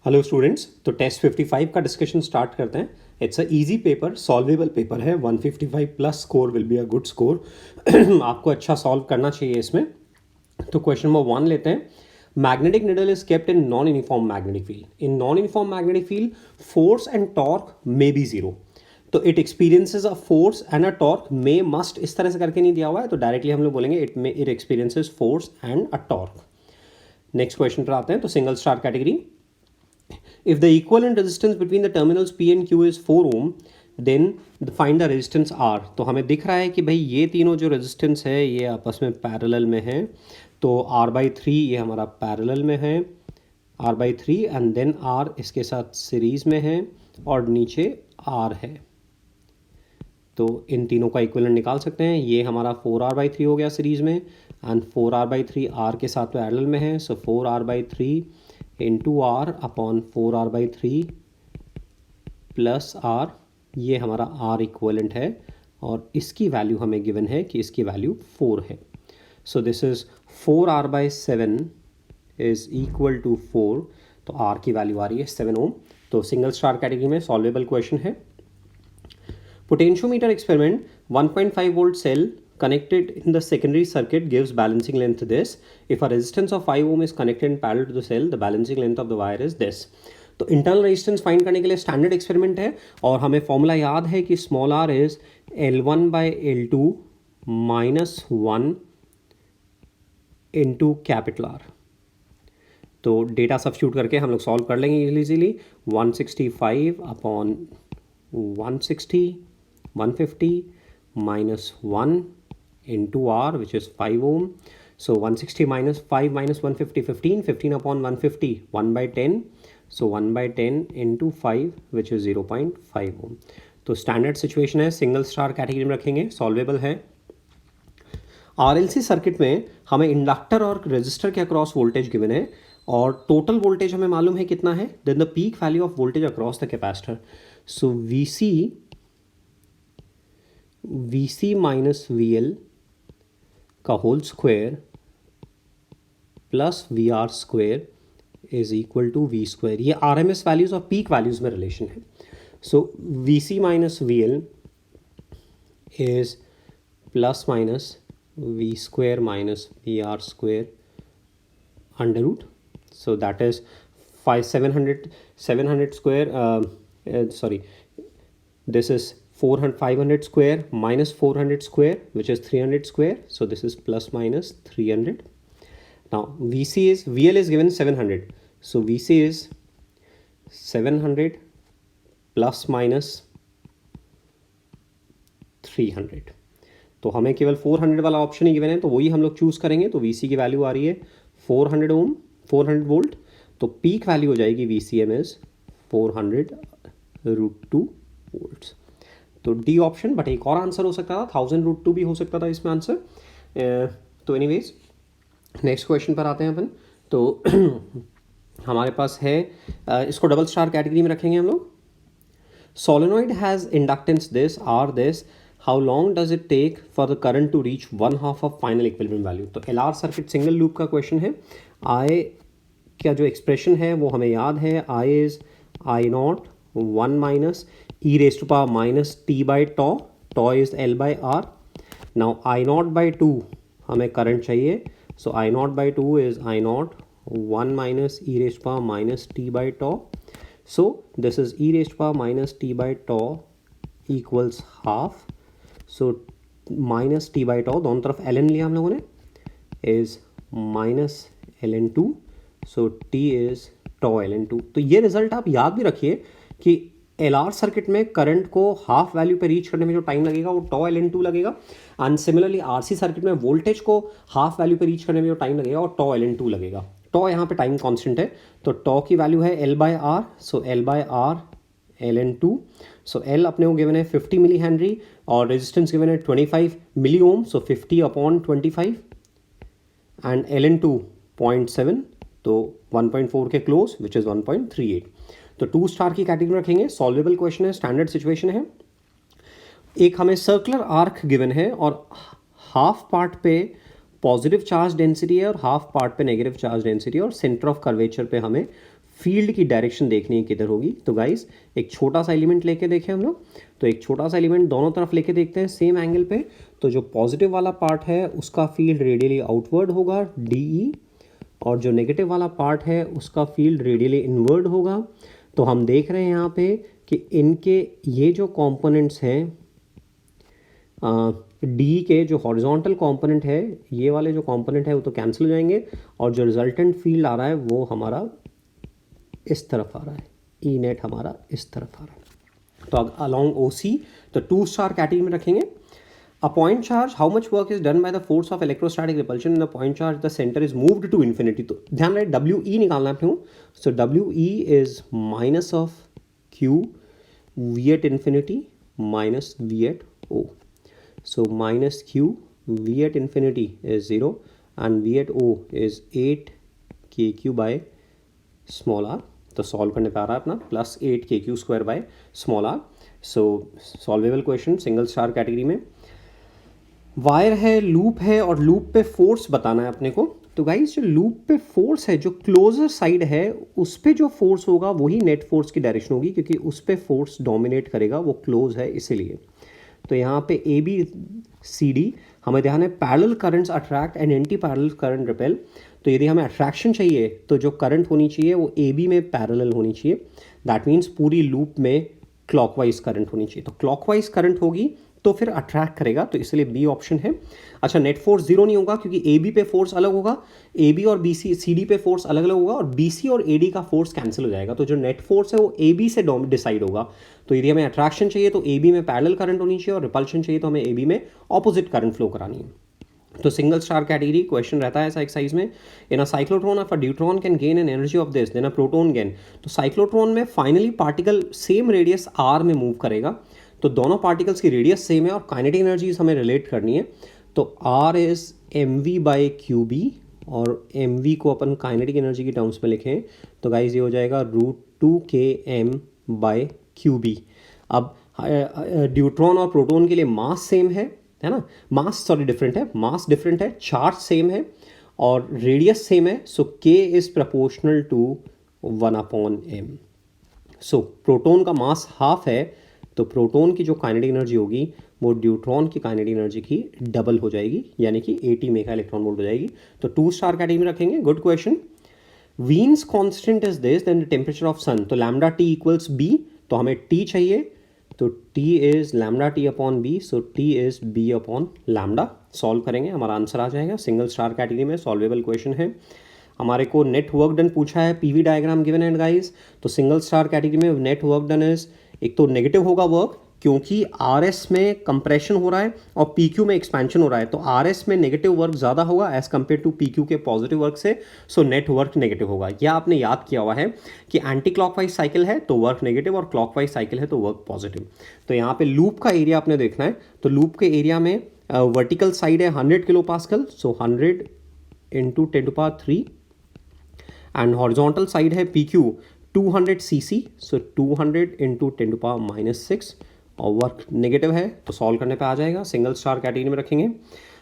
Hello students, तो test 55 का discussion start करते हैं। It's a easy paper, solvable paper है। 155 plus score will be a good score. आपको अच्छा सॉल्व करना चाहिए इसमें। तो क्वेश्चन नंबर 1 लेते हैं। Magnetic needle is kept in non uniform magnetic field. In non uniform magnetic field force and torque may be zero. तो it experiences a force and a torque may must, इस तरह से करके नहीं दिया हुआ है, तो डायरेक्टली हम लोग बोलेंगे it experiences force and a torque. Next question पर आते हैं। तो single star category, if the equivalent resistance between the terminals P and Q is 4 ohm, then find the resistance R। तो हमें दिख रहा है कि भाई ये तीनों जो रेजिस्टेंस है ये आपस में पैरेलल में है। तो R/3 ये हमारा पैरेलल में है, R/3 एंड देन R इसके साथ सीरीज में है और नीचे R है। तो इन तीनों का इक्विवेलेंट निकाल सकते हैं। ये हमारा 4R/3 हो गया सीरीज में एंड 4R/3 R के साथ पैरेलल में है। So 4R/3 into R upon 4R/3 plus R, ये हमारा आर इक्वलेंट है और इसकी वैल्यू हमें गिवन है कि इसकी वैल्यू 4 है। So this is 4R/7 is equal to 4। तो आर की वैल्यू आ रही है 7 ओम। तो सिंगल स्टार कैटेगरी में सॉल्वेबल क्वेश्चन है। Potentiometer experiment, 1.5 volt cell connected in the secondary circuit gives balancing length this. If a resistance of 5 ohm is connected in parallel to the cell, the balancing length of the wire is this. तो internal resistance find करने के लिए standard experiment है और हमें formula याद है कि small R is L1/L2 -1 into capital R. तो डेटा सब्स्टिट्यूट करके हम लोग सॉल्व कर लेंगे easily. 165 upon 160 150 -1 into R, which is 5 ohm. So 160 minus 5 minus 150, 15. 15 upon 150, 1/10. So 1/10 into 5, which is 0.5 ohm. तो स्टैंडर्ड सिचुएशन है, सिंगल स्टार कैटेगरी में रखेंगे, सॉल्वेबल है। आरएलसी सर्किट में हमें इंडक्टर और रेजिस्टर के अक्रॉस वोल्टेज गिवन है और टोटल वोल्टेज हमें मालूम है कितना है। Then the peak value of voltage across the capacitor. So VC minus VL का whole square plus VR square is equal to V square. ये RMS वैल्यूज और पीक वैल्यूज में रिलेशन है। So VC minus VL is plus minus V square minus VR square under root. So that is 700 square, sorry, this is 500 square minus 400 square, which is 300 square. So this is plus minus 300. Now VL is given 700. So VC is 700 plus minus 300. तो हमें केवल 400 वाला option ही given है, तो वही हम लोग choose करेंगे। तो VC की वैल्यू आ रही है 400 ओम, 400 वोल्ट। तो पीक वैल्यू हो जाएगी VCM इज 400√2 वोल्ट्स। तो डी ऑप्शन, बट एक और आंसर हो सकता था, 1000√2 भी हो सकता था इसमें आंसर। तो एनीवेज नेक्स्ट क्वेश्चन पर आते हैं अपन। तो हमारे पास है, इसको डबल स्टार कैटेगरी में रखेंगे हम लोग। Solenoid has inductance this R this, how long does it take for the current to reach 1/2 of final equilibrium value. तो LR सर्किट सिंगल लूप का क्वेश्चन है। I का जो एक्सप्रेशन है वो हमें याद है, I is I0 1 minus e raised to power minus t by tau, tau is L/R. Now I0/2 हमें करंट चाहिए। So I0/2 is I0 1 minus e raised to power minus t by tau. So this is e raised to power minus t by tau equals half. So minus t by tau, दोनों तरफ ln लिया हम लोगों ने, is minus ln2. So t is tau ln2. तो ये result आप याद भी रखिए कि LR सर्किट में करंट को हाफ वैल्यू पे रीच करने में जो टाइम लगेगा वो tau ln2 लगेगा। एंड सिमिलरली RC सर्किट में वोल्टेज को हाफ वैल्यू पे रीच करने में जो टाइम लगेगा वो tau ln2 लगेगा। tau यहाँ पे टाइम कांस्टेंट है, तो tau की वैल्यू है L/R। सो L/R ln2। सो L अपने को गिवन है 50 मिली हेनरी और रेजिस्टेंस गिवन है 25 मिली ओम। सो 50 अपॉन 25 एंड ln2 0.7, तो 1.4 के क्लोज, विच इज 1.38। तो 2 स्टार की कैटेगरी रखेंगे, सॉल्वेबल क्वेश्चन है, स्टैंडर्ड सिचुएशन है। एक हमें सर्कुलर आर्क गिवन है और हाफ पार्ट पे पॉजिटिव चार्ज डेंसिटी है और हाफ पार्ट पे नेगेटिव चार्ज डेंसिटी है और सेंटर ऑफ कर्वेचर पे हमें फील्ड की डायरेक्शन देखनी है किधर होगी। तो गाइस एक छोटा सा एलिमेंट लेके देखें हम लोग, तो एक छोटा सा एलिमेंट दोनों तरफ लेके देखते हैं सेम एंगल पे। तो जो पॉजिटिव वाला पार्ट है उसका फील्ड रेडियली आउटवर्ड होगा DE, और जो नेगेटिव वाला पार्ट है उसका फील्ड रेडियली इनवर्ड होगा। तो हम देख रहे हैं यहाँ पे कि इनके ये जो कंपोनेंट्स हैं डी के जो हॉरिजॉन्टल कंपोनेंट है, ये वाले जो कंपोनेंट है वो तो कैंसिल हो जाएंगे, और जो रिजल्टेंट फील्ड आ रहा है वो हमारा इस तरफ आ रहा है, ई नेट हमारा इस तरफ आ रहा है। तो अलॉन्ग OC तो 2 स्टार कैटेगरी में रखेंगे। A point charge, how much work is done by the force of electrostatic repulsion in the point charge, the centre is moved to infinity. तो ध्यान रहे WE निकालना है अपने को। So WE is minus of Q V at infinity minus V at O. So minus Q V at infinity is 0 and V at O is 8 KQ by small r. तो solve करने पे आ रहा है अपना plus 8 KQ square by small r. So solvable question single star category में। Wire है, loop है, और लूप पे फोर्स बताना है अपने को। तो गाइस जो लूप पे फोर्स है, जो क्लोजर साइड है उस पे जो फोर्स होगा वही नेट फोर्स की डायरेक्शन होगी, क्योंकि उस पे फोर्स डोमिनेट करेगा, वो क्लोज है इसीलिए। तो यहाँ पे ABCD हमें ध्यान है parallel currents attract and anti parallel current repel. तो यदि हमें अट्रैक्शन चाहिए तो जो करंट होनी चाहिए वो AB में पैरेलल होनी चाहिए। दैट मीन्स पूरी लूप में क्लॉकवाइज करंट होनी चाहिए। तो क्लॉकवाइज करंट होगी तो फिर अट्रैक्ट करेगा, तो इसलिए B ऑप्शन है। अच्छा, नेट फोर्स 0 नहीं होगा क्योंकि AB पे फोर्स अलग होगा, AB और CD पे फोर्स अलग अलग होगा, और BC और AD का फोर्स कैंसिल हो जाएगा। तो जो नेट फोर्स है वो AB से डिसाइड होगा। तो यदि हमें अट्रैक्शन चाहिए तो AB में पैरेलल करंट होनी चाहिए, और रिपल्शन चाहिए तो हमें AB में ऑपोजिट करंट फ्लो करानी है। तो सिंगल स्टार कैटेगरी क्वेश्चन रहता है ऐसा एक्सरसाइज में। In a cyclotron of a deuteron can gain an energy of this then a proton gain. तो साइक्लोट्रॉन में finally particle same radius r में मूव करेगा। तो दोनों पार्टिकल्स की रेडियस सेम है और काइनेटिक एनर्जीज हमें रिलेट करनी है। तो R is mv by QB, और mv को अपन काइनेटिक एनर्जी की टर्म्स में लिखें तो गाइज ये हो जाएगा √2km बाई QB। अब ड्यूट्रॉन और प्रोटॉन के लिए मास सेम है ना, मास डिफरेंट है, मास डिफरेंट है, चार्ज सेम है और रेडियस सेम है। So k is proportional to 1/m। So proton का मास हाफ है, तो प्रोटॉन की जो काइनेटिक एनर्जी होगी वो ड्यूट्रॉन की काइनेटिक एनर्जी की डबल हो जाएगी, यानी कि 80 मेगा इलेक्ट्रॉन वोल्ट हो जाएगी। तो 2 स्टार कैटेगरी में रखेंगे। Good question. Wien's constant is this then the temperature of sun. तो लैम्डा T इक्वल्स B, तो हमें T चाहिए, तो T is lambda T upon B, so T is B upon lambda. Solve करेंगे हमारा answer आ जाएगा। सिंगल स्टार कैटेगरी में solvable question है। हमारे को नेट वर्क डन पूछा है, PV डायग्राम गिवन है गाइस। तो सिंगल स्टार कैटेगरी में नेट वर्क डन इज, एक तो नेगेटिव होगा वर्क क्योंकि RS में कंप्रेशन हो रहा है और PQ में एक्सपेंशन हो रहा है, तो RS में नेगेटिव वर्क ज़्यादा होगा एज कम्पेयर टू PQ के पॉजिटिव वर्क से। सो नेट वर्क नेगेटिव होगा। यह आपने याद किया हुआ है कि एंटी क्लॉकवाइज साइकिल है तो वर्क नेगेटिव, और क्लॉकवाइज साइकिल है तो वर्क पॉजिटिव। तो यहाँ पे लूप का एरिया आपने देखना है, तो लूप के एरिया में वर्टिकल साइड है 100 kilo pascal, so 100 into 10⁻³ and horizontal side है PQ 200 cc, सो 200 इंटू 10⁻⁻6 और वर्क नेगेटिव है, तो सॉल्व करने पे आ जाएगा। सिंगल स्टार कैटेगरी में रखेंगे।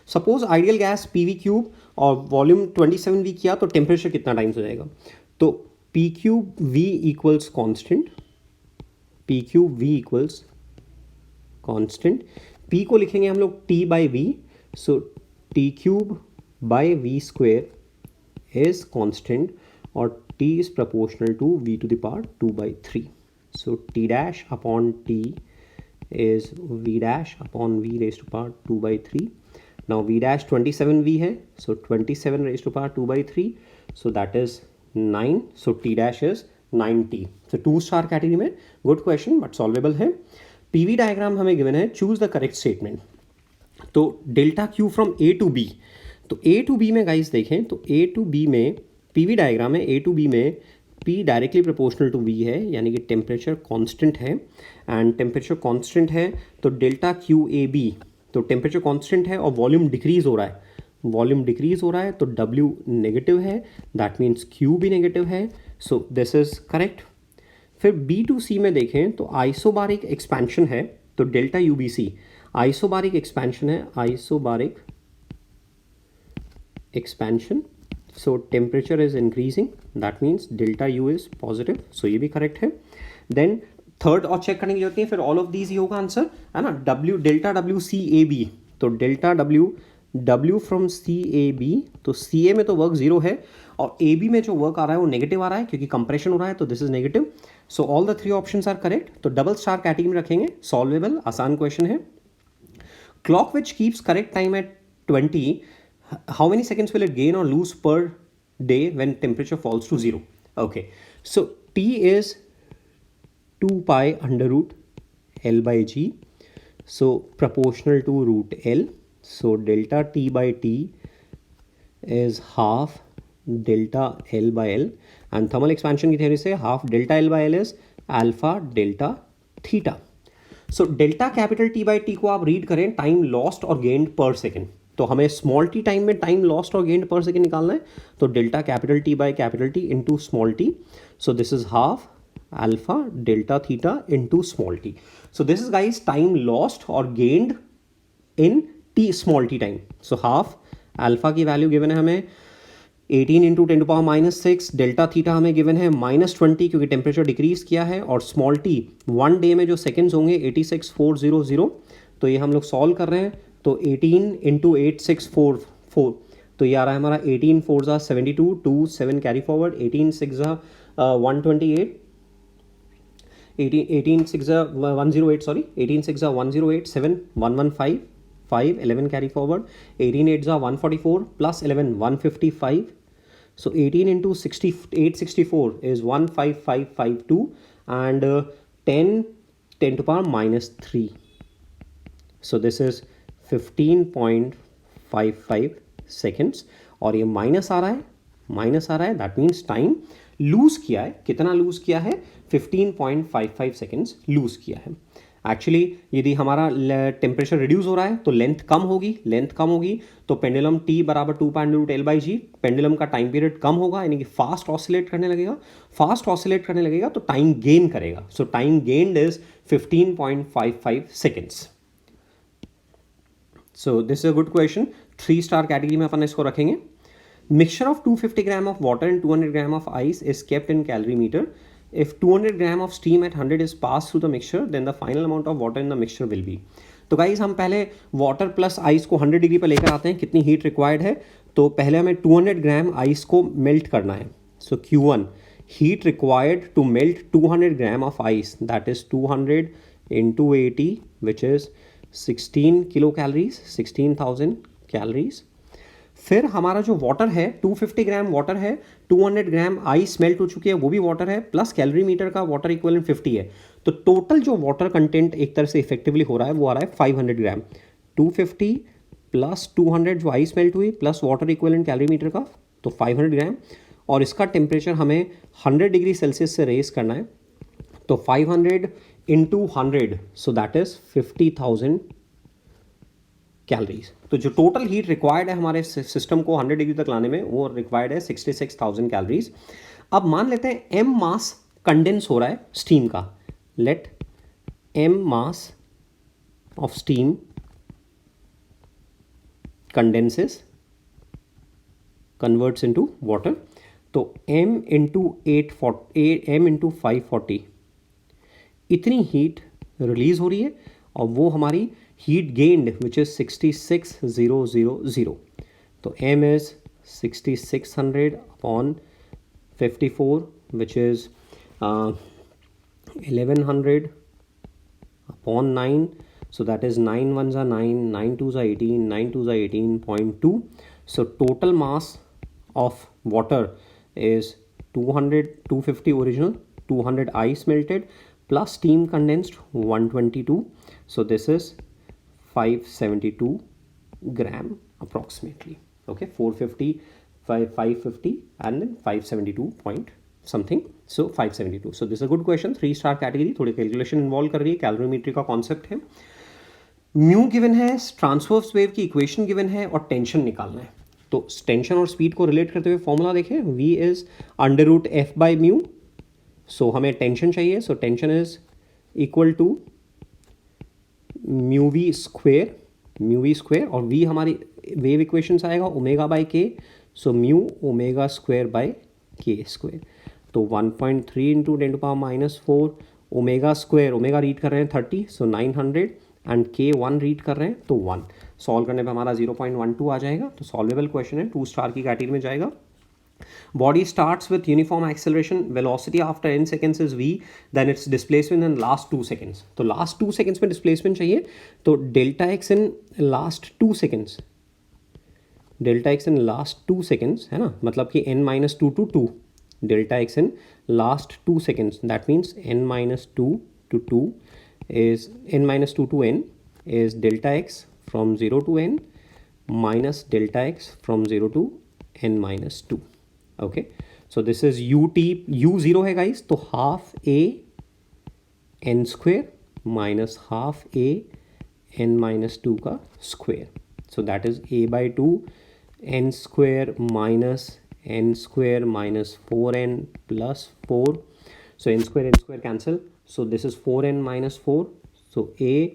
Suppose ideal gas PV cube और वॉल्यूम 27V किया तो टेम्परेचर कितना टाइम्स हो जाएगा। तो PQV equals constant, PQV equals constant, P को लिखेंगे हम लोग T by V, so T³ by V square is constant और T is proportional to V to the power 2/3. So T dash upon T is V dash upon V raised to power 2/3. Now V dash 27V है, so 27 raised to power 2/3. So that is 9. So T dash is 9T. So 2 star category में good question but solvable है। PV diagram हमें given है, choose the correct statement. तो delta Q from A to B, तो A to B में guys देखें तो A to B में PV डायग्राम में A to B में P directly proportional to V है, यानी कि टेम्परेचर कांस्टेंट है, एंड टेम्परेचर कांस्टेंट है तो डेल्टा QAB, तो टेम्परेचर कांस्टेंट है और वॉल्यूम डिक्रीज हो रहा है, वॉल्यूम डिक्रीज हो रहा है तो W नेगेटिव है, दैट मीन्स Q भी नेगेटिव है, सो दिस इज करेक्ट। फिर B to C में देखें तो आइसोबारिक एक्सपेंशन है, तो डेल्टा UBC आइसोबारिक एक्सपेंशन है, isobaric expansion so temperature is increasing, that means delta U is positive, so ये भी करेक्ट है. देन थर्ड और चेक करने की जरूरत नहीं है, फिर ऑल ऑफ दीज ही होगा आंसर, है ना. W delta W C A B, तो delta W from C A B, तो सी ए में तो वर्क जीरो है और ए बी में जो वर्क आ रहा है वो नेगेटिव आ रहा है क्योंकि कंप्रेशन हो रहा है, तो this is negative. So all the three options are correct. तो डबल स्टार कैटेगरी में रखेंगे, सॉल्वेबल, आसान क्वेश्चन है. Clock which keeps correct time at 20, how many seconds will it gain or lose per day when temperature falls to 0? Okay, so T is 2 pi under root L by G, so proportional to root L. So delta T by T is half delta L by L, and thermal expansion की theory से half delta L by L is alpha delta theta. So delta capital T by T को आप read करें time lost और gained per second, तो हमें small t time में time lost और गेन्ड पर सेकेंड निकालना है, तो delta capital T by capital T into small t. So this is half alpha delta theta into small t. So this is guys time lost और gained in t small t time. So half alpha की value given है हमें 18 into 10 to power -6, delta theta हमें given है -20 क्योंकि temperature decrease किया है, और स्मॉल टी 1 डे में जो सेकेंड्स होंगे 86,400. तो ये हम लोग सॉल्व कर रहे हैं, तो 18 इंटू 8644, तो ये आ रहा है हमारा 18 4 ज़ा 72, 2 7 कैरी फॉरवर्ड, 18 6 ज़ा 128, 18 6 ज़ा 108, सॉरी 18 6 ज़ा 108, 7 115, 5 11 कैरी फॉरवर्ड, 18 8 ज़ा 144 plus 11 155. So 18 into 864 is 15552 and 10 to power -3. So this is 15.55 seconds, और ये माइनस आ रहा है, दैट मीन्स टाइम लूज किया है. कितना लूज किया है? 15.55 सेकेंड्स लूज किया है. एक्चुअली यदि हमारा टेम्परेचर रिड्यूस हो रहा है तो लेंथ कम होगी, तो पेंडुलम टी बराबर 2 pi root L by G, pendulum का टाइम पीरियड कम होगा, यानी कि फास्ट ऑसिलेट करने लगेगा, तो टाइम गेन करेगा. So time gained is 15.55 seconds. So this is a good question. 3 star category में अपन इसको रखेंगे. Mixture of 250 gram of water and 200 gram of ice is kept in calorimeter. If 200 gram of steam at 100 is passed through the mixture, then the final amount of water in the mixture will be. तो guys हम पहले water plus ice को 100 degree पर लेकर आते हैं. कितनी heat required है? तो पहले हमें 200 ग्राम आइस को मेल्ट करना है. सो Q1 heat required to melt 200 gram of ice, that is 200 into 80 which is 16 kilo calories, 16,000 calories. फिर हमारा जो वाटर है 250 ग्राम वाटर है, 200 ग्राम आइस मेल्ट हो चुकी है, वो भी वाटर है, प्लस कैलोरी मीटर का वाटर इक्विवेलेंट 50 है. तो टोटल जो वाटर कंटेंट एक तरह से इफेक्टिवली हो रहा है वो आ रहा है 500 ग्राम. 250 प्लस 200 जो आइस मेल्ट हुई plus water equivalent calorimeter का, तो 500 ग्राम. और इसका टेम्परेचर हमें 100 डिग्री सेल्सियस से रेज करना है, तो 500 into 100, so that is 50,000 calories. तो जो टोटल हीट रिक्वायर्ड है हमारे सिस्टम को 100 डिग्री तक लाने में, वो रिक्वायर्ड है 66,000 कैलोरीज. अब मान लेते हैं m मास कंडेंस हो रहा है स्टीम का. Let m mass of steam condenses converts into water. तो m इंटू 540 इतनी हीट रिलीज हो रही है, और वो हमारी heat gained which is 66,000. तो m is 6600 upon 54 which is 1100 upon 9, so that is 9 1s are 9, 9 2s are 18, 9 2s are 18.2. So total mass of water is 250 original, 200 ice melted plus steam condensed 122. So this is 572 gram approximately. Okay, 450, 550 and then 572 point something. So 572. So this is a good question. 3 star category. थोड़ी calculation involve कर रही है, calorimetry का concept है. Mu given है, transverse wave की equation given है, और टेंशन निकालना है. तो टेंशन और स्पीड को रिलेट करते हुए फॉर्मूला देखें. V is under root F by mu. So हमें टेंशन चाहिए, so tension is equal to mu v square, और v हमारी वेव इक्वेशन से आएगा omega by k so mu omega square by k square. तो 1.3 into 10⁻⁻4 omega square, omega read कर रहे हैं 30, सो 900 एंड के 1 रीड कर रहे हैं तो 1। सॉल्व करने पे हमारा 0.12 आ जाएगा। तो सॉल्वेबल क्वेश्चन है, 2 स्टार की कैटेगरी में जाएगा। Body starts with uniform acceleration, velocity after n seconds is v, then its displacement in last 2 seconds। तो last 2 seconds में displacement चाहिए, तो delta x in last 2 seconds, delta x in last 2 seconds है ना, मतलब कि n-2 to 2, delta x in last 2 seconds, that means n-2 to 2 is n-2 to n is delta x from 0 to n minus delta x from 0 to n-2। Okay, so this is U T, you zero है guys, तो half A N square minus half A n-2 का square. So that is a by 2 n square minus n square minus 4n plus 4। So n square cancel, so this is 4n minus 4, so a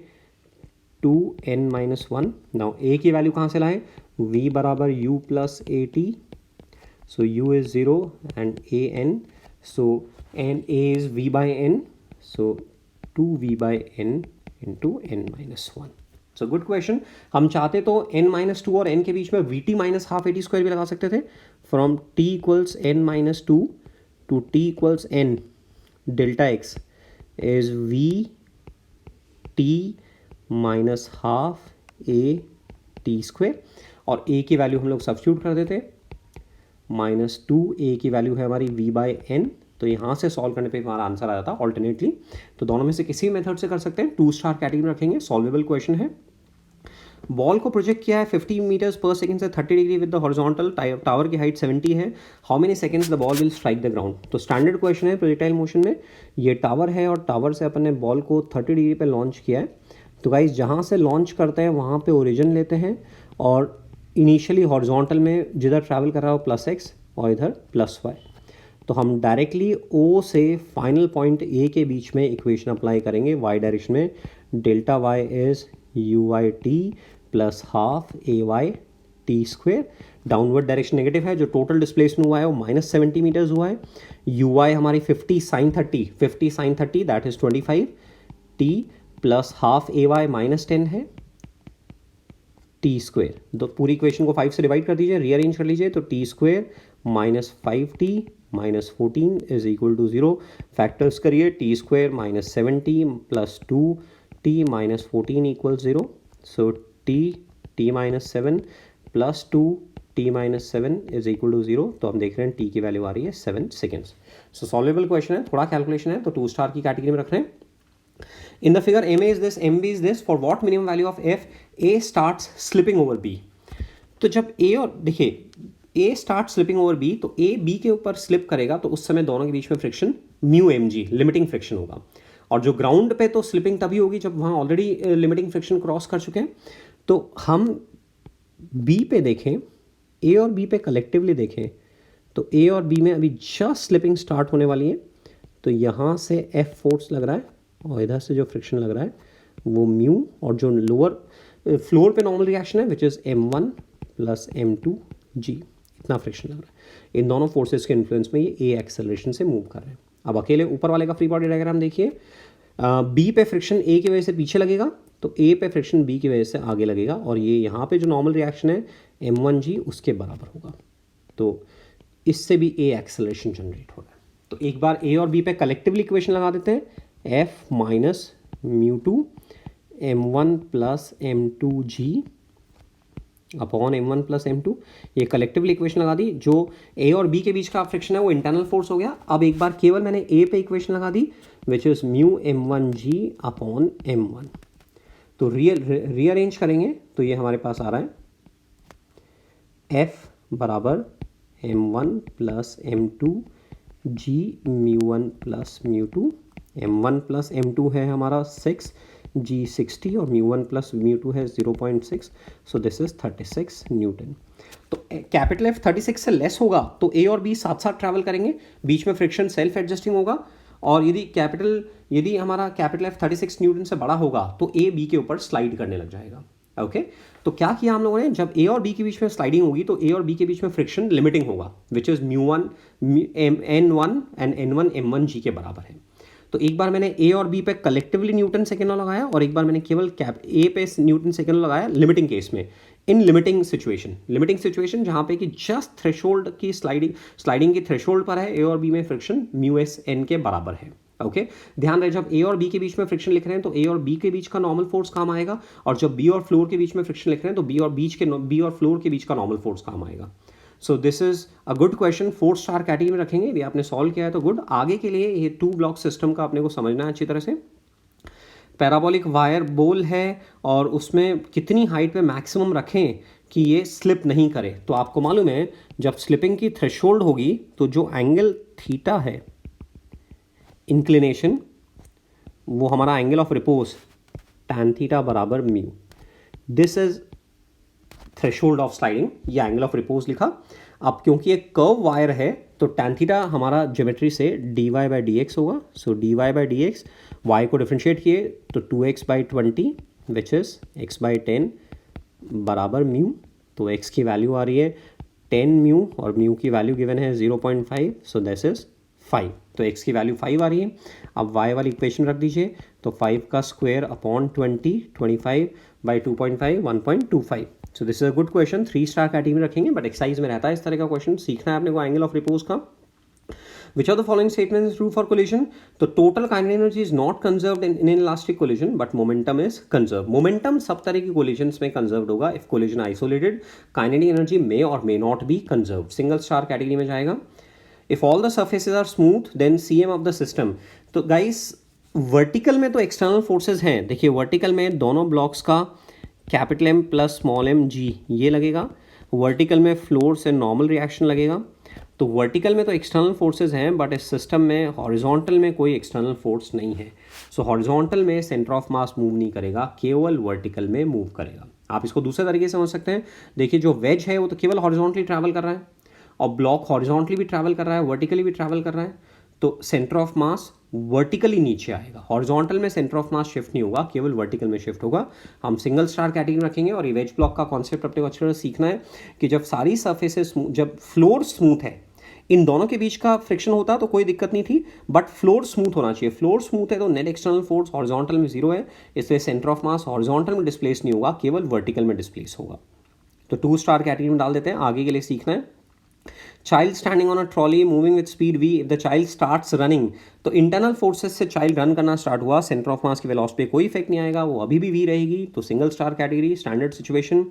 2n-1। Now a की value कहाँ से लाए, v बराबर u plus A T, so u is 0 and a n, so n a is v by n, so 2v by n into n-1। so good question। हम चाहते तो n-2 और n के बीच में vt minus half a T square भी लगा सकते थे। From t equals n-2 to t equals n, delta x is v t minus half a T square, और a की वैल्यू हम लोग सब्स्टिट्यूट कर देते, -2 a की वैल्यू है हमारी v बाई n। तो यहाँ से सॉल्व करने पे हमारा आंसर आ जाता है ऑल्टरनेटली। तो दोनों में से किसी मेथड से कर सकते हैं, 2 स्टार कैटेगरी में रखेंगे। सॉल्वेबल क्वेश्चन है, बॉल को प्रोजेक्ट किया है 50 मीटर्स पर सेकंड से 30 degree with the horizontal, tower की हाइट 70 है, how many seconds the ball will strike the ground. तो स्टैंडर्ड क्वेश्चन है प्रोजेक्टाइल मोशन में, ये टावर है और टावर से अपन ने बॉल को 30 डिग्री पे लॉन्च किया है। तो गाइज जहाँ से लॉन्च करते हैं वहाँ पे ओरिजिन लेते हैं, और इनिशियली हॉरिजॉन्टल में जिधर ट्रैवल कर रहा हो +x और इधर +y। तो हम डायरेक्टली O से फाइनल पॉइंट A के बीच में इक्वेशन अप्लाई करेंगे y डायरेक्शन में, delta y is uy_t plus half ay t square. Downward direction negative है, जो टोटल डिस्प्लेसमेंट हुआ है वो -70 मीटर्स हुआ है। uy हमारी 50 sin 30 that is 25 t plus half ay -10 है टी स्क्वेयर। तो पूरी इक्वेशन को 5 से डिवाइड कर दीजिए, रीअरेंज कर लीजिए, तो t square -5t -14 is equal to 0। Factors करिए, t square -70 plus 2t -14 equal 0, so t -7 plus 2t -7 is equal to 0। तो हम देख रहे हैं t की वैल्यू आ रही है 7 सेकेंड्स। सो सॉल्वेबल क्वेश्चन है, थोड़ा कैलकुलेशन है, तो 2 स्टार की कैटेगरी में रख रहे हैं। In the figure MA is this, MB is this, for what minimum value of F A starts slipping over B। तो जब A और देखिए A starts slipping over B, तो A B के ऊपर स्लिप करेगा तो उस समय दोनों के बीच में friction mu mg limiting friction होगा, और जो ग्राउंड पे तो स्लिपिंग तभी होगी जब वहाँ ऑलरेडी लिमिटिंग फ्रिक्शन क्रॉस कर चुके हैं। तो हम B पे देखें, A और B पे कलेक्टिवली देखें, तो A और B में अभी जस्ट स्लिपिंग स्टार्ट होने वाली है। तो यहाँ से F फोर्स लग रहा है और इधर से जो फ्रिक्शन लग रहा है वो म्यू, और जो लोअर फ्लोर पे नॉर्मल रिएक्शन है which is m1 plus m2g, इतना फ्रिक्शन लग रहा है। इन दोनों फोर्सेस के इन्फ्लुएंस में ये a एक्सेलरेशन से मूव कर रहे हैं। अब अकेले ऊपर वाले का फ्री बॉडी डायग्राम देखिए, b पे फ्रिक्शन a की वजह से पीछे लगेगा, तो a पे फ्रिक्शन b की वजह से आगे लगेगा, और ये यहाँ पे जो नॉर्मल रिएक्शन है m1g उसके बराबर होगा। तो इससे भी a एक्सेलरेशन जनरेट हो रहा है। तो एक बार a और b पे कलेक्टिवली इक्वेशन लगा देते हैं, f minus μ2 m1 plus m2g upon m1 plus m2, ये कलेक्टिवली इक्वेशन लगा दी। जो a और b के बीच का फ्रिक्शन है वो इंटरनल फोर्स हो गया। अब एक बार केवल मैंने a पे इक्वेशन लगा दी which is mu m1g upon m1। तो रीअरेंज करेंगे तो ये हमारे पास आ रहा है f बराबर m1 plus m2 g μ1 plus μ2, m1 plus m2 है हमारा 6, g 60 और μ1 प्लस μ2 है 0.6, सो दिस इज 36 न्यूटन। तो कैपिटल F 36 से लेस होगा तो A और B साथ साथ ट्रैवल करेंगे, बीच में फ्रिक्शन सेल्फ एडजस्टिंग होगा, और यदि हमारा कैपिटल F 36 न्यूटन से बड़ा होगा तो A B के ऊपर स्लाइड करने लग जाएगा। ओके तो क्या किया हम लोगों ने, जब ए और बी के बीच में स्लाइडिंग होगी तो ए और बी के बीच में फ्रिक्शन लिमिटिंग होगा, which is μ1 n1 and n1 m1g के बराबर है। तो एक बार मैंने ए और बी पे कलेक्टिवली न्यूटन सेकेंड लॉ लगाया और एक बार मैंने केवल कैप ए पे न्यूटन सेकेंड लॉ लगाया लिमिटिंग केस में। इन लिमिटिंग सिचुएशन जहाँ पे कि जस्ट थ्रेशोल्ड की स्लाइडिंग की थ्रेशोल्ड पर है ए और बी में फ्रिक्शन μs n के बराबर है। ओके ध्यान रहे, जब ए और बी के बीच में फ्रिक्शन लिख रहे हैं तो ए और बी के बीच का नॉर्मल फोर्स काम आएगा, और जब बी और फ्लोर के बीच में फ्रिक्शन लिख रहे हैं तो बी और फ्लोर के बीच का नॉर्मल फोर्स काम आएगा। सो this is a good question, 4 star category में रखेंगे, यदि आपने सॉल्व किया है तो गुड। आगे के लिए ये 2 ब्लॉक सिस्टम का अपने को समझना है अच्छी तरह से। पैराबोलिक वायर बोल है और उसमें कितनी हाइट पे मैक्सिमम रखें कि ये स्लिप नहीं करे। तो आपको मालूम है जब स्लिपिंग की थ्रेशोल्ड होगी तो जो एंगल थीटा है इंक्लिनेशन, वो हमारा angle of repose tan theta बराबर mu, this is threshold of sliding, ये एंगल ऑफ रिपोज लिखा। अब क्योंकि एक कर्व वायर है तो tan थीटा हमारा ज्योमेट्री से dy/dx होगा। सो dy/dx, y को डिफ्रेंशिएट किए तो 2x/20 विच इज x/10 बराबर म्यू। तो x की वैल्यू आ रही है 10 म्यू और म्यू की वैल्यू गिवन है 0.5, सो दिस इज 5। तो x की वैल्यू 5 आ रही है। अब y वाली इक्वेशन रख दीजिए, तो 5 का square upon 20, 25/2.5 1.25। So this is a good question, 3 star category में रखेंगे, बट एक्सरसाइज में रहता है इस तरह का क्वेश्चन। सीखना है अपने को एंगल ऑफ रिपोज का। Which of the following statements is true for collision? तो total kinetic energy is not conserved in inelastic collision, but momentum is conserved. Momentum सब तरह की collisions में conserved होगा if collision isolated. Kinetic energy may or may not be conserved. Single star category में जाएगा। If all the surfaces are smooth, then CM of the system. तो guys vertical में तो एक्सटर्नल फोर्सेज हैं, देखिए vertical में दोनों ब्लॉक्स का capital M plus small m G ये लगेगा, वर्टिकल में फ्लोर से नॉर्मल रिएक्शन लगेगा। तो वर्टिकल में तो एक्सटर्नल फोर्सेज हैं, बट इस सिस्टम में हॉरिजॉन्टल में कोई एक्सटर्नल फोर्स नहीं है। सो हॉरिजॉन्टल में सेंटर ऑफ मास मूव नहीं करेगा, केवल वर्टिकल में मूव करेगा। आप इसको दूसरे तरीके से समझ सकते हैं, देखिए जो वेज है वो तो केवल हॉरिजॉन्टली ट्रैवल कर रहा है, और ब्लॉक हॉरिजॉन्टली भी ट्रैवल कर रहा है, वर्टिकली भी ट्रैवल कर रहा है। तो सेंटर ऑफ मास वर्टिकली नीचे आएगा, हॉरिजॉन्टल में सेंटर ऑफ मास शिफ्ट नहीं होगा, केवल वर्टिकल में शिफ्ट होगा। हम सिंगल स्टार कैटेगरी रखेंगे। और ये वेज ब्लॉक का कॉन्सेप्ट अपने को अच्छी तरह सीखना है कि जब सारी सर्फेसेस, जब फ्लोर स्मूथ है, इन दोनों के बीच का फ्रिक्शन होता तो कोई दिक्कत नहीं थी, बट फ्लोर स्मूथ होना चाहिए। फ्लोर स्मूथ है तो नेट एक्सटर्नल फोर्स हॉरिजॉन्टल में 0 है, इसलिए सेंटर ऑफ मास हॉरिजॉन्टल में डिस्प्लेस नहीं होगा, केवल वर्टिकल में डिस्प्लेस होगा। तो 2 स्टार कैटेगरी में डाल देते हैं। आगे के लिए सीखना है child standing on a trolley moving with speed v, if the child starts running, तो इंटरनल फोर्सेस से चाइल्ड रन करना स्टार्ट हुआ, सेंटर ऑफ मास की वेलोसिटी पे कोई इफेक्ट नहीं आएगा, वो अभी भी v रहेगी। तो single star category, standard situation.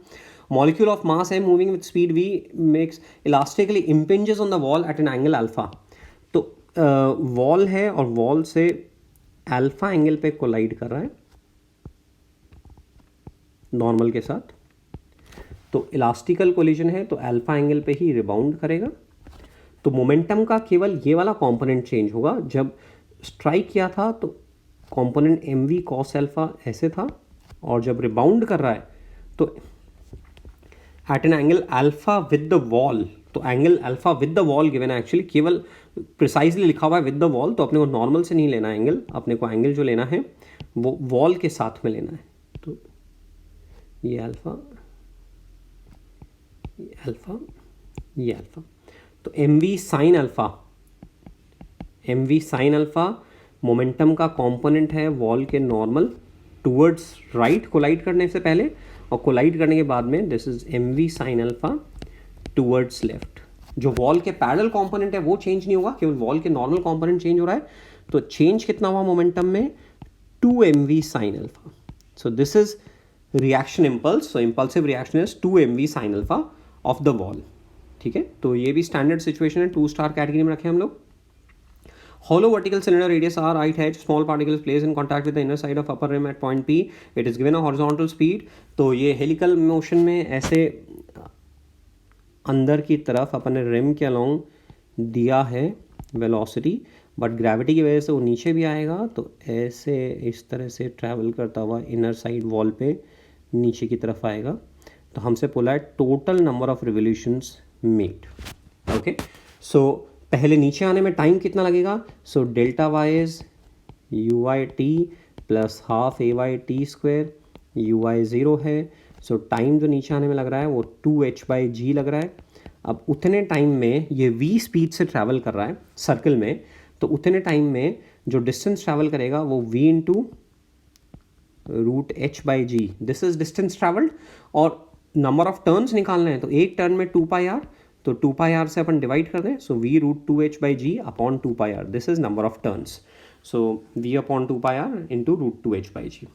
Molecule of mass है moving with speed v makes elastically impinges on the wall at an angle alpha. तो वॉल है और वॉल से अल्फा एंगल पे कोलाइड कर रहा है नॉर्मल के साथ, तो इलास्टिकल कोलिजन है तो अल्फा एंगल पे ही रिबाउंड करेगा। तो मोमेंटम का केवल ये वाला कंपोनेंट चेंज होगा। जब स्ट्राइक किया था तो कंपोनेंट mv cos अल्फा ऐसे था, और जब रिबाउंड कर रहा है तो at an angle alpha with the wall, तो angle alpha with the wall given है एक्चुअली, केवल प्रिसाइजली लिखा हुआ है विद द वॉल, तो अपने को नॉर्मल से नहीं लेना एंगल, अपने को एंगल जो लेना है वो वॉल के साथ में लेना है। तो ये अल्फा, ये अल्फा, ये अल्फा, तो mv sine alpha, mv sine alpha momentum का कंपोनेंट है वॉल के नॉर्मल टूवर्ड्स राइट कोलाइड करने से पहले, और कोलाइड करने के बाद में this is mv sine alpha towards left. जो वॉल के पैरेलल कंपोनेंट है वो चेंज नहीं होगा, केवल वॉल के नॉर्मल कंपोनेंट चेंज हो रहा है। तो चेंज कितना हुआ मोमेंटम में, 2mv sine alpha. So this is reaction impulse, so impulsive reaction is 2mv sine alpha of the wall. ठीक है, तो ये भी स्टैंडर्ड सिचुएशन है, 2 स्टार कैटेगरी में रखे हम लोग। Hollow vertical cylinder radius r, right edge, small particles placed in contact with the inner side of upper rim at point P. It is given a horizontal speed. तो ये helical motion में ऐसे अंदर की तरफ अपने रिम के along दिया है वेलोसिटी, बट ग्रेविटी की वजह से वो नीचे भी आएगा, तो ऐसे इस तरह से ट्रैवल करता हुआ इनर साइड वॉल पे नीचे की तरफ आएगा। तो हमसे बोला है total number of revolutions made. Okay, so पहले नीचे आने में टाइम कितना लगेगा, so delta y is u y t plus half a y t square, u y 0 है, सो टाइम जो नीचे आने में लग रहा है वो 2h/g लग रहा है। अब उतने टाइम में ये v स्पीड से ट्रैवल कर रहा है सर्कल में, तो उतने टाइम में जो डिस्टेंस ट्रैवल करेगा वो v into √h/g, this is distance travelled. और नंबर ऑफ टर्न्स निकालना है तो एक टर्न में 2πr, तो 2πr से अपन डिवाइड कर दें, सो v√2h/g upon 2πr, this is number of turns, so v upon 2πr into √2h/g।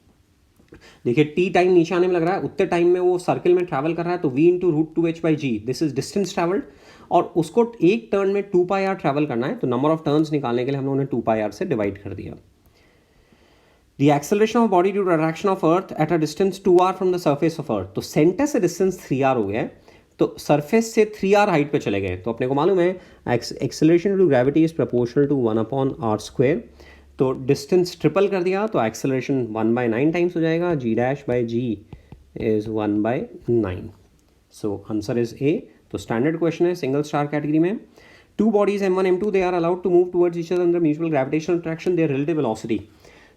देखिए टी टाइम नीचे आने में लग रहा है, उतने टाइम में वो सर्कल में ट्रैवल कर रहा है, तो v into √2h/g, this is distance travelled. और उसको एक टर्न में 2πr ट्रैवल करना है, तो नंबर ऑफ टर्न्स निकालने के लिए हम लोगों ने 2πr से डिवाइड कर दिया। The acceleration of body due to attraction of earth at a distance 2r from the surface of earth, तो सेंटर से डिस्टेंस 3r हो गया है, तो सरफेस से 3r हाइट पे चले गए। तो अपने को मालूम है acceleration to gravity is proportional to 1/r²। तो डिस्टेंस ट्रिपल कर दिया तो एक्सेलरेशन 1/9 टाइम्स हो जाएगा, g'/g is 1/9। So answer is A. तो स्टैंडर्ड क्वेश्चन है सिंगल स्टार कैटेगरी में। Two bodies m1 m2 they are allowed to move towards each other under mutual gravitational attraction their relative velocity.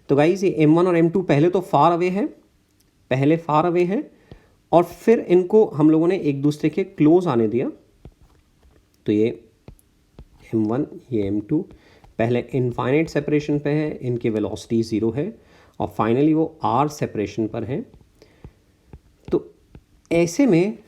तो guys ये m1 और m2 पहले तो far away है, पहले फार अवे हैं, और फिर इनको हम लोगों ने एक दूसरे के क्लोज आने दिया। तो ये m1 ये m2 पहले इनफाइनाइट सेपरेशन पे है, इनकी वेलोसिटी 0 है, और फाइनली वो r सेपरेशन पर है। तो ऐसे में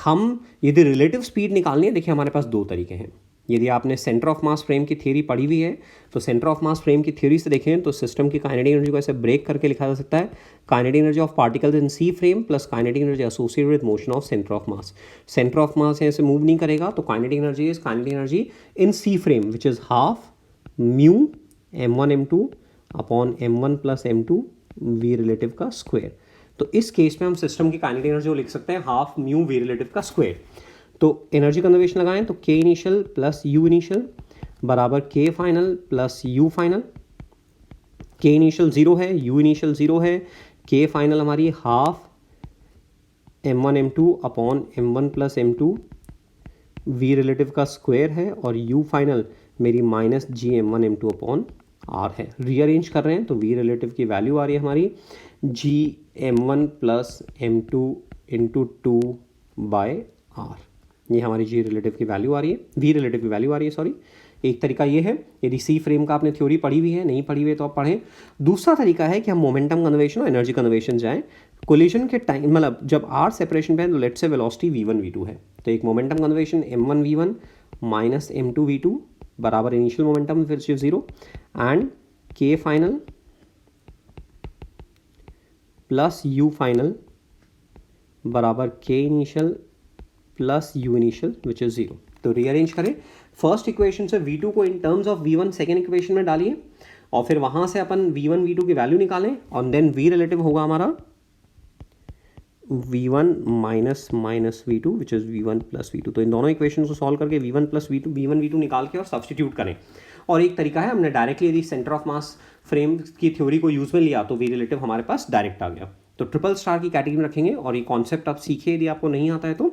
हम यदि रिलेटिव स्पीड निकालनी है, देखिए हमारे पास दो तरीके हैं। यदि आपने सेंटर ऑफ मास फ्रेम की थ्योरी पढ़ी हुई है, तो सेंटर ऑफ मास फ्रेम की थ्योरी से देखें तो सिस्टम की काइनेटिक एनर्जी को ऐसे ब्रेक करके लिखा जा सकता है, kinetic energy of particles in C frame plus kinetic energy associated with motion of centre of mass. Centre of mass ऐसे मूव नहीं करेगा, तो kinetic energy is kinetic energy in C frame which is half mu m1 m2 upon m1 plus m2 v relative का square. तो इस case में हम system की काइनेटिक एनर्जी को लिख सकते हैं हाफ म्यू v रिलेटिव का स्क्वायर। तो एनर्जी कंजर्वेशन लगाएं तो k initial plus u initial बराबर k final plus u final. k initial 0 है, u इनिशियल 0 है, k फाइनल हमारी half m1 m2 upon m1 plus m2 v relative का square है, और u फाइनल मेरी माइनस जी m1 m2 अपॉन r है। Rearrange कर रहे हैं तो v रिलेटिव की वैल्यू आ रही है हमारी जी m1 plus m2 into 2/r। ये हमारी जी रिलेटिव की वैल्यू आ रही है, वी रिलेटिव की वैल्यू आ रही है, सॉरी। एक तरीका ये है, यदि सी फ्रेम का आपने थ्योरी पढ़ी हुई है, नहीं पढ़ी हुई है तो आप पढ़ें। दूसरा तरीका है कि हम मोमेंटम कंजर्वेशन और एनर्जी कंजर्वेशन जाएं। कोलिजन के टाइम मतलब जब आर सेपरेशन पे है तो let's say velocity v1 v2 है, तो एक momentum conservation m1 v1 minus m2 v2 बराबर इनिशियल मोमेंटम फिर से 0 and k final plus u final बराबर k initial plus u initial which is 0। तो रीअरेंज करें, फर्स्ट इक्वेशन से v2 को in terms of v1 second equation में डालिए, और फिर वहां से अपन v1 v2 की वैल्यू निकालें, और देन v रिलेटिव होगा हमारा v1 minus minus v2 which is v1 plus v2। तो इन दोनों इक्वेशन को सॉल्व करके v1 प्लस v1 v2 निकाल के और सब्सटीट्यूट करें। और एक तरीका है, हमने डायरेक्टली यदि सेंटर ऑफ मास फ्रेम की थ्योरी को यूज में लिया तो v रिलेटिव हमारे पास डायरेक्ट आ गया। तो ट्रिपल स्टार की कैटेगरी में रखेंगे, और ये कॉन्सेप्ट आप सीखिए यदि आपको नहीं आता है तो।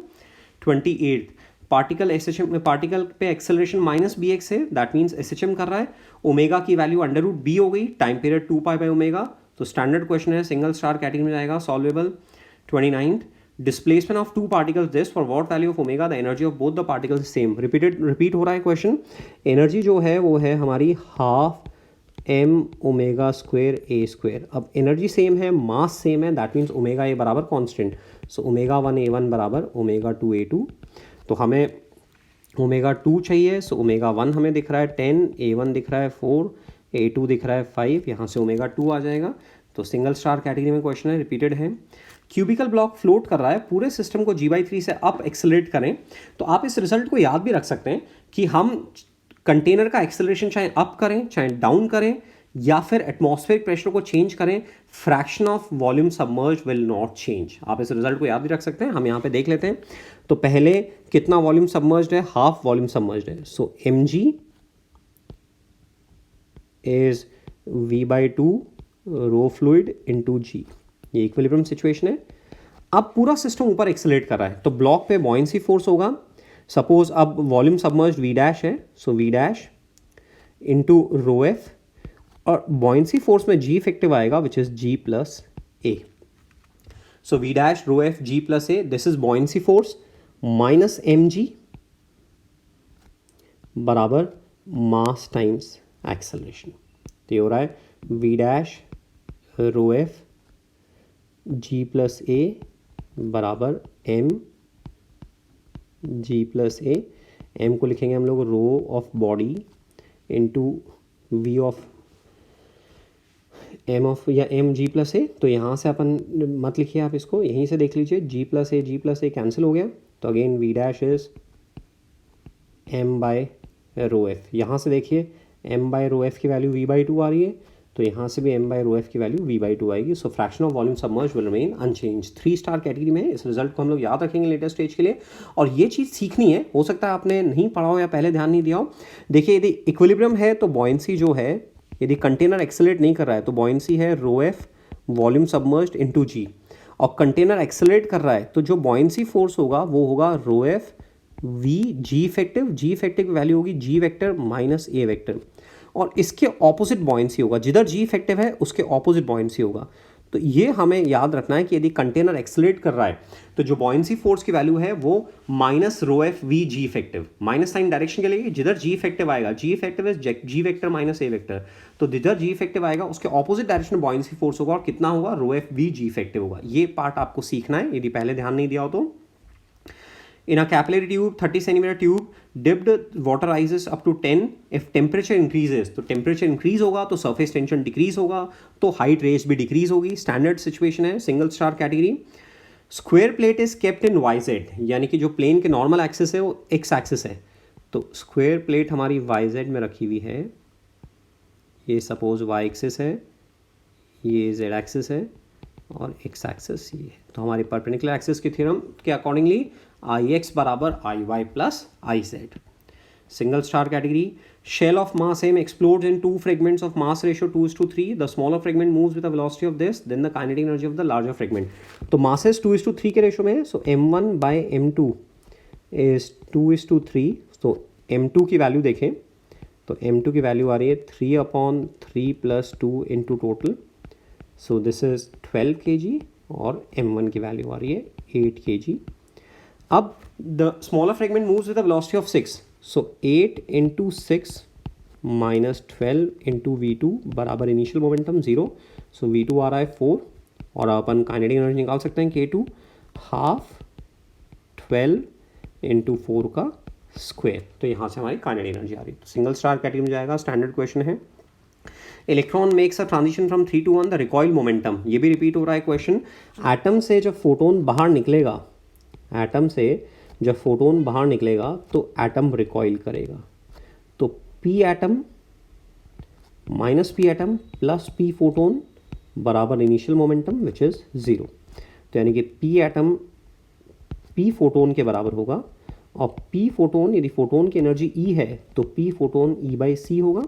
28 पार्टिकल SHM में पार्टिकल पे एक्सेलरेशन माइनस bx है, दैट मीन्स SHM कर रहा है, ओमेगा की वैल्यू √b हो गई, टाइम पीरियड 2π/ω। तो स्टैंडर्ड क्वेश्चन है, सिंगल स्टार कैटेगरी में जाएगा, solvable. 29 displacement of two particles this for what value of omega the energy of both the particles same. Repeat हो रहा है क्वेश्चन। एनर्जी जो है वो है हमारी हाफ m⍵²a²। अब एनर्जी सेम है, मास सेम है, दैट मीन्स ओमेगा ए बराबर कॉन्स्टेंट, सो ω1a1 बराबर ω2a2। तो हमें ω2 चाहिए, सो ω1 हमें दिख रहा है 10, a1 दिख रहा है 4, a2 दिख रहा है 5, यहाँ से ω2 आ जाएगा। तो सिंगल स्टार कैटेगरी में क्वेश्चन है, रिपीटेड है। क्यूबिकल ब्लॉक फ्लोट कर रहा है, पूरे सिस्टम को g/3 से अप एक्सेलरेट करें, तो आप इस रिजल्ट को याद भी रख सकते हैं कि हम कंटेनर का एक्सेलरेशन चाहे अप करें चाहे डाउन करें या फिर एटमॉस्फेरिक प्रेशर को चेंज करें, fraction of volume submerge will not change. आप इस रिजल्ट को याद भी रख सकते हैं। हम यहाँ पे देख लेते हैं। तो पहले कितना वॉल्यूम सबमर्ज्ड है, हाफ वॉल्यूम सबमर्ज्ड है, so mg is v/2 rho fluid into g। ये इक्विलिब्रियम सिचुएशन है। अब पूरा सिस्टम ऊपर एक्सेलरेट कर रहा है, तो ब्लॉक पे बॉयंसी फोर्स होगा। सपोज अब वॉल्यूम सबमर्ज्ड v' है, सो v' इंटू रो एफ, और बॉयंसी फोर्स में g इफेक्टिव आएगा which is g + a। So we dash rho F g plus a, this is buoyancy force minus m g बराबर mass times acceleration. तो ये हो रहा है v dash rho F g plus a बराबर m ji plus a, m को लिखेंगे हम लोग rho of body into V of M of या एम जी प्लस ए। तो यहाँ से अपन मत लिखिए, आप इसको यहीं से देख लीजिए, जी प्लस ए कैंसिल हो गया, तो again v dash is m by rho F. यहाँ से देखिए एम बाय रो एफ की वैल्यू वी बाई टू आ रही है, तो यहाँ से भी एम बाय रो एफ की वैल्यू वी बाई टू आएगी। So fraction of volume submerge will remain unchange. 3 star category में इस रिजल्ट को हम लोग याद रखेंगे लेटेस्ट स्टेज के लिए। और ये चीज़ सीखनी है, हो सकता है आपने नहीं पढ़ा हो या पहले ध्यान नहीं दिया हो। देखिए यदि इक्विलिब्रियम है तो बॉयंसी जो है, यदि कंटेनर एक्सेलरेट नहीं कर रहा है तो बॉयंसी है रो एफ वॉल्यूम सबमर्ज्ड इनटू जी, और कंटेनर एक्सेलरेट कर रहा है तो जो बॉयंसी फोर्स होगा वो होगा rho F v g effective. जी इफेक्टिव की वैल्यू होगी जी वेक्टर माइनस ए वेक्टर, और इसके ऑपोजिट बॉयंसी होगा, जिधर जी इफेक्टिव है उसके ऑपोजिट बॉयंसी होगा। तो ये हमें याद रखना है कि यदि कंटेनर एक्सेलरेट कर रहा है तो जो बॉयंसी फोर्स की वैल्यू है वो minus rho F v g effective, minus sign direction के लिए, जिधर जी इफेक्टिव आएगा, g effective is g vector minus a vector, तो जिधर जी इफेक्टिव आएगा उसके ऑपोजिट डायरेक्शन में बॉयंसी फोर्स होगा, और कितना होगा, rho F v g effective होगा। ये पार्ट आपको सीखना है यदि पहले ध्यान नहीं दिया हो तो। In a capillary tube, 30 centimeter tube, dipped water rises up to 10 if temperature increases। तो temperature increase होगा तो surface tension decrease होगा, तो height raised भी decrease होगी। standard situation है, single star category। square plate is kept in yz, यानी कि जो plane के normal axis है वो x axis है, तो square plate हमारी yz में रखी हुई है। ये suppose y axis है, ये z axis है, और x axis ये है। तो हमारी perpendicular axis की थ्योरम के अकॉर्डिंगली आई एक्स बराबर I y plus I z. Single star category, shell of mass m explodes in 2 fragments of mass ratio 2:3। The smaller fragment moves with the velocity of this, then the kinetic energy of the larger fragment. तो masses 2:3 के ratio में है, सो m1 by m2 is 2:3। तो m2 की value देखें तो m2 की value आ रही है 3/3 plus 2 into total, so this is 12 kg, और m1 की वैल्यू आ रही है 8 kg। अब the smaller fragment moves with the velocity of 6, so 8 into 6 minus 12 into V2 बराबर इनिशियल मोमेंटम 0, सो V2 आ रहा है 4, और अपन काइनेटिक एनर्जी निकाल सकते हैं K2 हाफ 12 इंटू 4 का स्क्वायर। तो यहाँ से हमारी काइनेटिक एनर्जी आ रही है। तो सिंगल स्टार कैटेगरी में जाएगा, स्टैंडर्ड क्वेश्चन है। Electron makes a transition from 3 to 1, the recoil momentum. ये भी रिपीट हो रहा है क्वेश्चन। एटम से जब फोटोन बाहर निकलेगा, एटम से जब फोटोन बाहर निकलेगा तो एटम रिकॉइल करेगा। तो P atom minus P atom plus P photon बराबर इनिशियल मोमेंटम विच इज़ 0। तो यानी कि पी एटम पी फोटोन के बराबर होगा, और पी फोटोन, यदि फोटोन की एनर्जी ई है तो पी फोटोन ई बाई सी होगा।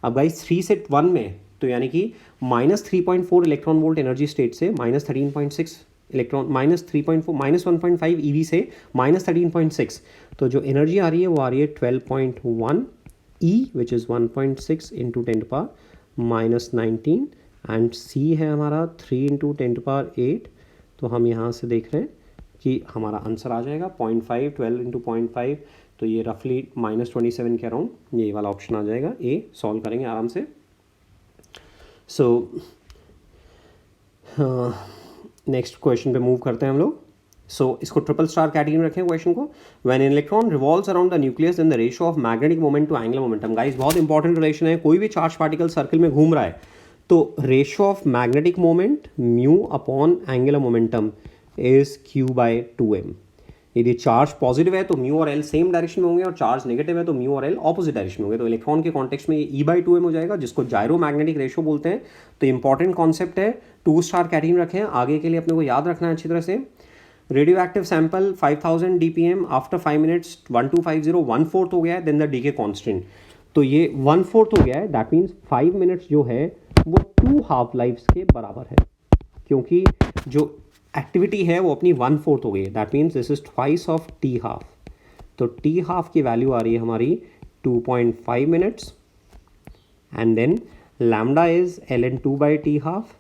अब गाइस 3 से 1 में, तो यानी कि minus 3.4 electron volt energy state से minus 13.6 electron, minus 3.4 minus 1.5 eV से माइनस 13.6, तो जो एनर्जी आ रही है वो आ रही है 12.1 ई विच इज़ 1.6 इंटू 10⁻⁻19, एंड सी है हमारा 3 इंटू 10⁸। तो हम यहाँ से देख रहे हैं कि हमारा आंसर आ जाएगा 0.5, 12 इंटू 0.5, तो ये रफली -27 के अराउंड ये वाला ऑप्शन आ जाएगा। ए सॉल्व करेंगे आराम से। सो नेक्स्ट क्वेश्चन पे मूव करते हैं हम लोग। सो इसको ट्रिपल स्टार कैटेगरी में रखें क्वेश्चन को। When an electron revolves around the nucleus then the ratio of magnetic moment to angular momentum. Guys बहुत इंपॉर्टेंट रिलेशन है, कोई भी चार्ज पार्टिकल सर्कल में घूम रहा है तो ratio of magnetic moment mu upon angular momentum is q by 2m। यदि चार्ज पॉजिटिव है तो म्यू और एल सेम डायरेक्शन में होंगे, और चार्ज नेगेटिव है तो म्यू और एल ऑपोजिट डायरेक्शन में होंगे। तो इलेक्ट्रॉन के कॉन्टेक्स्ट में ये e/2m हो जाएगा, जिसको जायरो मैग्नेटिक रेशियो बोलते हैं। तो इंपॉर्टेंट कॉन्सेप्ट है, 2 स्टार कैटेगरी में रखें, आगे के लिए अपने को याद रखना है अच्छी तरह से। Radio active sample 5000 dpm after 5 minutes 1250 1/4 हो गया है, देन द डीके कॉन्स्टेंट। तो ये 1/4 हो गया है, दैट मीन्स 5 मिनट्स जो है वो 2 हाफ लाइफ्स के बराबर है, क्योंकि जो एक्टिविटी है वो अपनी 1/4 हो गई है, that means this is twice of T half. तो टी हाफ की वैल्यू आ रही है हमारी 2.5 minutes, and then lambda is ln2 by T half,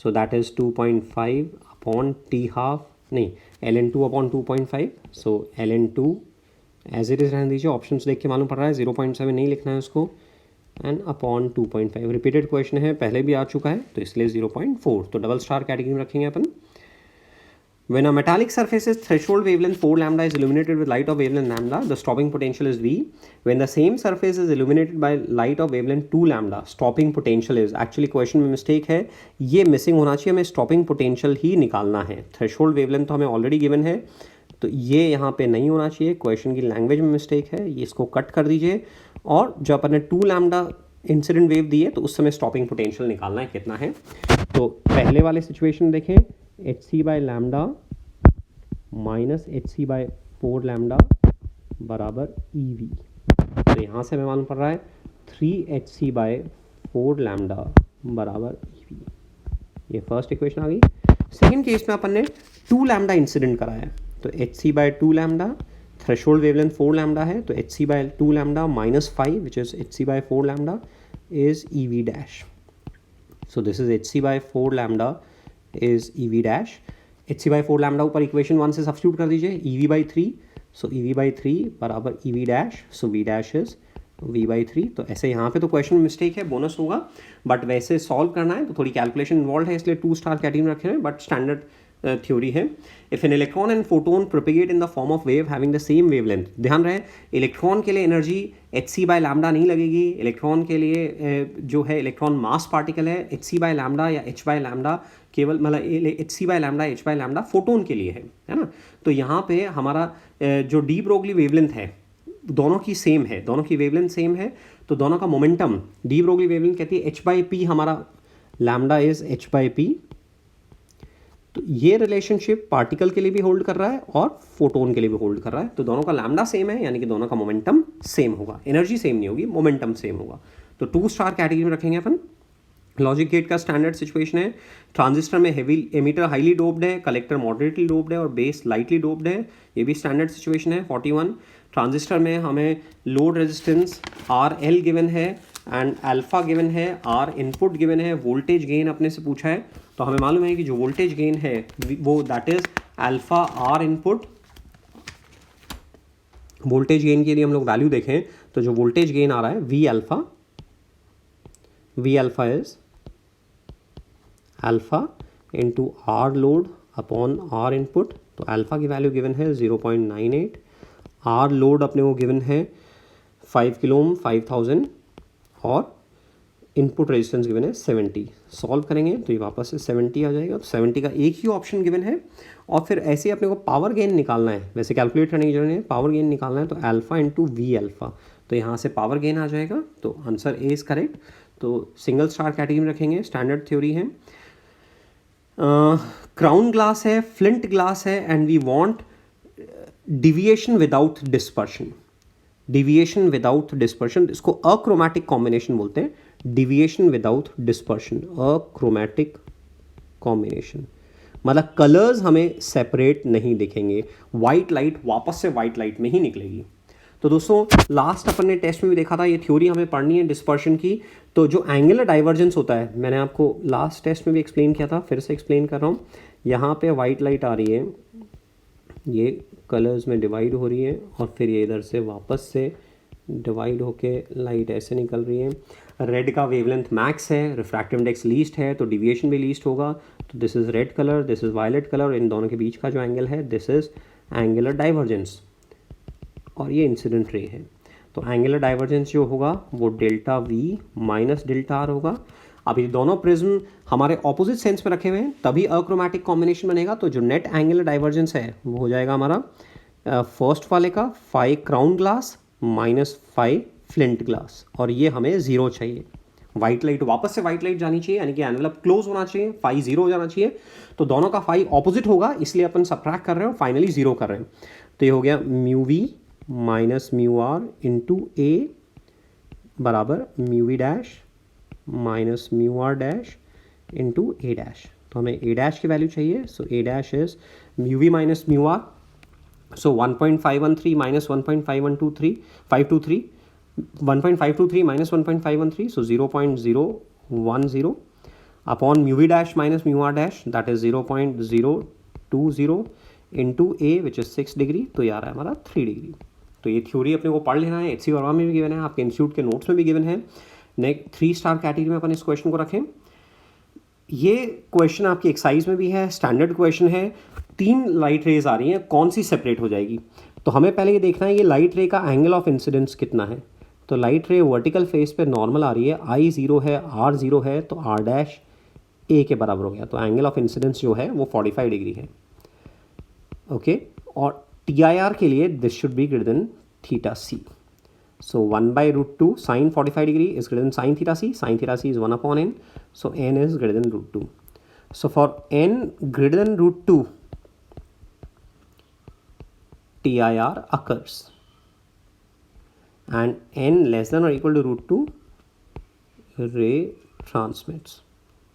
so that is 2.5 upon T half, नहीं ln2 upon 2.5. So ln2 as it is रहने दीजिए, options देख के मालूम पड़ रहा है 0.7 नहीं लिखना है उसको, एंड अपॉन 2.5. रिपीटेड क्वेश्चन है, पहले भी आ चुका है तो इसलिए 0.4. तो डबल स्टार कैटेगरी में रखेंगे अपन. When a metallic surface's threshold wavelength 4 lambda is illuminated with light of wavelength lambda, the stopping potential is V. When the same surface is illuminated by light of wavelength 2 lambda, stopping potential is. Actually question में mistake है, ये missing होना चाहिए, हमें stopping potential ही निकालना है. Threshold wavelength तो हमें already given है, तो ये यहाँ पे नहीं होना चाहिए. क्वेश्चन की लैंग्वेज में मिस्टेक है, ये इसको कट कर दीजिए. और जो अपन ने 2 लैम्डा इंसिडेंट वेव दी है तो उस समय स्टॉपिंग पोटेंशियल निकालना है कितना है. तो पहले वाले सिचुएशन देखें, H C by lambda minus H C by 4 lambda बराबर ई वी. तो यहाँ से हमें मालूम पड़ रहा है 3hc बाई 4 लैम्डा बराबर ई वी. ये फर्स्ट इक्वेशन आ गई. सेकेंड केस में अपन ने 2 लैम्डा इंसिडेंट कराया है, तो H C by 2 lambda, threshold wavelength 4 lambda है, तो H C by 2 lambda minus 5 which is H C by 4 lambda is E V dash. So this is H C by 4 lambda is E V dash. H C by 4 lambda ऊपर equation 1 से substitute कर दीजिए, E V by 3. So E V by 3 बराबर E V dash. So we dash is V by 3. तो ऐसे यहाँ पे तो क्वेश्चन में मिस्टेक है, बोनस होगा, बट वैसे सॉल्व करना है तो थोड़ी कैलकुलेशन इन्वॉल्व है, इसलिए 2 स्टार कैटेगरी में रखे हैं, बट स्टैंडर्ड थ्योरी है. If an electron and photon propagate in the form of wave having the same wavelength, ध्यान रहे इलेक्ट्रॉन के लिए energy H C by lambda नहीं लगेगी. इलेक्ट्रॉन के लिए जो है इलेक्ट्रॉन मास पार्टिकल है, एच सी बाई लैम्डा या एच बाई लैम्डा केवल, मतलब H C by lambda H by lambda photon के लिए है ना. तो यहाँ पे हमारा जो डी ब्रोगली वेवलेंथ है दोनों की सेम है, दोनों की वेवलेंथ सेम है, तो दोनों का मोमेंटम डी ब्रोगली वेवलेंथ कहती है एच बाई पी, हमारा lambda is H by P. तो ये रिलेशनशिप पार्टिकल के लिए भी होल्ड कर रहा है और फोटोन के लिए भी होल्ड कर रहा है. तो दोनों का लैम्डा सेम है, यानी कि दोनों का मोमेंटम सेम होगा. एनर्जी सेम नहीं होगी, मोमेंटम सेम होगा. तो 2 स्टार कैटेगरी में रखेंगे अपन. लॉजिक गेट का स्टैंडर्ड सिचुएशन है, ट्रांजिस्टर में हेवी एमीटर हाईली डोप्ड है, कलेक्टर मॉडरेटली डोप्ड है और बेस लाइटली डोप्ड है. ये भी स्टैंडर्ड सिचुएशन है. 41 ट्रांजिस्टर में हमें load resistance R L given है एंड अल्फा गिवन है, आर इनपुट गिवन है, वोल्टेज गेन अपने से पूछा है. तो हमें मालूम है कि जो वोल्टेज गेन है वो that is alpha R input. Voltage gain के लिए हम लोग वैल्यू देखें तो जो वोल्टेज गेन आ रहा है V alpha is alpha into R load upon R input. तो अल्फा की वैल्यू गिवन है 0.98, आर लोड अपने को गिवन है 5 किलो ओम 5000 और इनपुट रेजिस्टेंस गिवन है 70. सॉल्व करेंगे तो ये वापस से 70 आ जाएगा. तो 70 का एक ही ऑप्शन गिवन है. और फिर ऐसे अपने को पावर गेन निकालना है, वैसे कैलकुलेट करने की जरूरत नहीं है, पावर गेन निकालना है. तो अल्फा इंटू वी अल्फा, तो यहाँ से पावर गेन आ जाएगा. तो आंसर ए इज करेक्ट. तो सिंगल स्टार कैटेगरी में रखेंगे, स्टैंडर्ड थ्योरी है. क्राउन ग्लास है, फ्लिंट ग्लास है, and we want deviation without dispersion. Deviation without dispersion, इसको अक्रोमैटिक कॉम्बिनेशन बोलते हैं. Deviation without dispersion, achromatic combination, मतलब कलर्स हमें सेपरेट नहीं दिखेंगे, वाइट लाइट वापस से वाइट लाइट में ही निकलेगी. तो दोस्तों लास्ट अपन ने टेस्ट में भी देखा था, ये थ्योरी हमें पढ़नी है डिस्पर्शन की. तो जो एंगुलर डाइवर्जेंस होता है, मैंने आपको लास्ट टेस्ट में भी एक्सप्लेन किया था, फिर से एक्सप्लेन कर रहा हूँ. यहाँ पे वाइट लाइट आ रही है, ये कलर्स में डिवाइड हो रही है और फिर ये इधर से वापस से डिवाइड होके लाइट ऐसे निकल रही है. रेड का वेवलेंथ मैक्स है, रिफ्रैक्टिव इंडेक्स लीस्ट है, तो डिविएशन भी लीस्ट होगा. तो this is red colour, this is violet colour, इन दोनों के बीच का जो एंगल है दिस इज़ एंगुलर डाइवर्जेंस और ये इंसिडेंट रे है. तो एंगुलर डाइवर्जेंस जो होगा वो delta we minus delta R होगा. अब ये दोनों प्रिज्म हमारे ऑपोजिट सेंस में रखे हुए हैं, तभी अक्रोमैटिक कॉम्बिनेशन बनेगा. तो जो नेट एंगुलर डाइवर्जेंस है वो हो जाएगा हमारा फर्स्ट वाले का 5 crown glass minus 5 flint glass, और ये हमें 0 चाहिए. वाइट लाइट वापस से वाइट लाइट जानी चाहिए, यानी कि एनवेलप क्लोज होना चाहिए, 5 0 हो जाना चाहिए. तो दोनों का 5 ऑपोजिट होगा, इसलिए अपन सबट्रैक्ट कर रहे हैं और फाइनली 0 कर रहे हैं. तो ये हो गया mu v minus mu r into a बराबर mu v dash minus mu r dash into a dash. तो हमें ए डैश की वैल्यू चाहिए. So a dash is mu v minus mu r. So 1.513 minus 1.523 523 1.523 minus 1.513, so 0.010 upon mu v dash minus mu r dash, that is 0.020 into a which is 6 degree, तो ये आ रहा है हमारा 3 degree. तो ये theory अपने को पढ़ लेना है, HC वर्मा में भी गिवन है, आपके इंस्टीट्यूट के नोट्स में भी गिवन है। नेक्स्ट 3 स्टार कैटेगरी में अपन इस क्वेश्चन को रखें। ये क्वेश्चन आपकी एक्सरसाइज में भी है, स्टैंडर्ड क्वेश्चन है। 3 लाइट रेज आ रही हैं, कौन सी सेपरेट हो जाएगी? तो हमें पहले ये देखना है ये लाइट रे का एंगल ऑफ इंसिडेंस कितना है। तो लाइट रे वर्टिकल फेस पे नॉर्मल आ रही है, I 0 है, R 0 है, तो R डैश A के बराबर हो गया। तो एंगल ऑफ इंसिडेंस जो है वो 45 डिग्री है। ओके, और TIR के लिए this should be greater than theta C। So 1/√2 sin 45 degree is greater than sin theta c. Sin theta c is 1 upon n. So n is greater than √2. So for n greater than √2, TIR occurs. And n less than or equal to √2, ray transmits.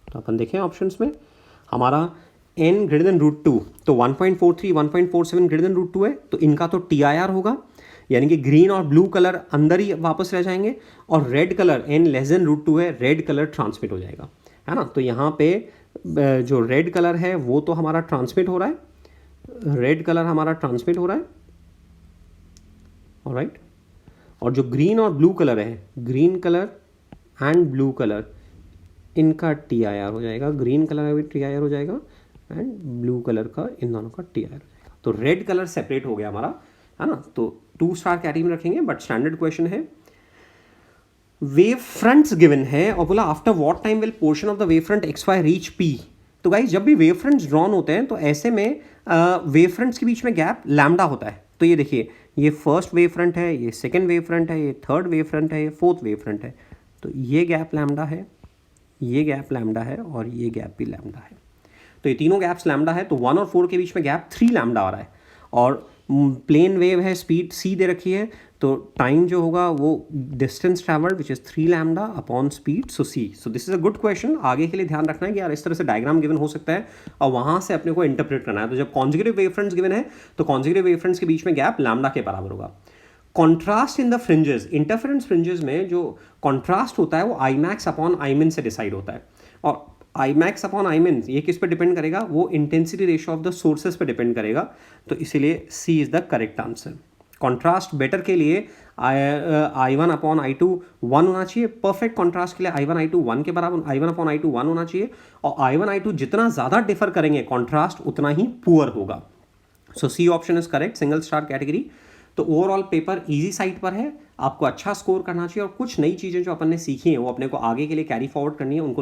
तो अपन देखें options में हमारा n greater than √2, तो 1.43, 1.47 greater than √2 है, तो इनका तो TIR होगा, यानी कि ग्रीन और ब्लू कलर अंदर ही वापस रह जाएंगे, और red colour n less than √2 है, रेड कलर ट्रांसमिट हो जाएगा, है ना। तो यहाँ पे जो रेड कलर है वो तो हमारा ट्रांसमिट हो रहा है, रेड कलर हमारा ट्रांसमिट हो रहा है, ऑलराइट। और जो ग्रीन और ब्लू कलर है, green colour and blue colour, इनका TIR हो जाएगा, ग्रीन कलर का भी TIR हो जाएगा एंड ब्लू कलर का, इन दोनों का TIR हो जाएगा। तो रेड कलर सेपरेट हो गया हमारा, है ना। तो 2 स्टार कैटेगरी में रखेंगे, बट स्टैंडर्ड क्वेश्चन है। वेव फ्रंट्स गिवन है और बोला after what time will portion of the wave front XY reach P। तो गाइस जब भी वेव फ्रंट्स ड्रॉन होते हैं तो ऐसे में वेव फ्रंट्स के बीच में गैप लैम्डा होता है। तो ये देखिए, ये फर्स्ट वेव फ्रंट है, ये सेकेंड वेव फ्रंट है, ये थर्ड वेव फ्रंट है, ये फोर्थ वेव फ्रंट है। तो ये गैप लैम्डा है, ये गैप लैम्डा है, और ये गैप भी लैम्डा है। तो ये तीनों गैप्स लैम्डा है, तो 1 और 4 के बीच में गैप 3 लैम्डा आ रहा है। और प्लेन वेव है, स्पीड c दे रखी है, तो टाइम जो होगा वो distance travelled which is 3 lambda upon speed, so c। So this is a good question. आगे के लिए ध्यान रखना है कि यार इस तरह से डायग्राम गिवन हो सकता है और वहाँ से अपने को इंटरप्रेट करना है। तो जब कॉन्जिक्यूटिव वेव फ्रंट्स गिवन है तो कॉन्जिक्यूटिव वेव फ्रंट्स के बीच में गैप लैम्डा के बराबर होगा। Contrast in the fringes, interference fringes में जो कॉन्ट्रास्ट होता है वो Imax अपॉन Imin से डिसाइड होता है। और Imax अपॉन Imin ये किस पे डिपेंड करेगा? वो intensity ratio of the sources पे डिपेंड करेगा। तो इसीलिए C is the correct answer. Contrast better के लिए I1 अपॉन I2 1 होना चाहिए। परफेक्ट कॉन्ट्रास्ट के लिए I1 I2 1 के बराबर, I1 अपॉन I2 1 होना चाहिए। और I1 I2 जितना ज़्यादा डिफर करेंगे कॉन्ट्रास्ट उतना ही पुअर होगा। सो C option is correct, single star category. तो ओवरऑल पेपर इजी साइड पर है, आपको अच्छा स्कोर करना चाहिए और कुछ नई चीज़ें जो अपन ने सीखी हैं वो अपने को आगे के लिए कैरी फॉरवर्ड करनी है, उनको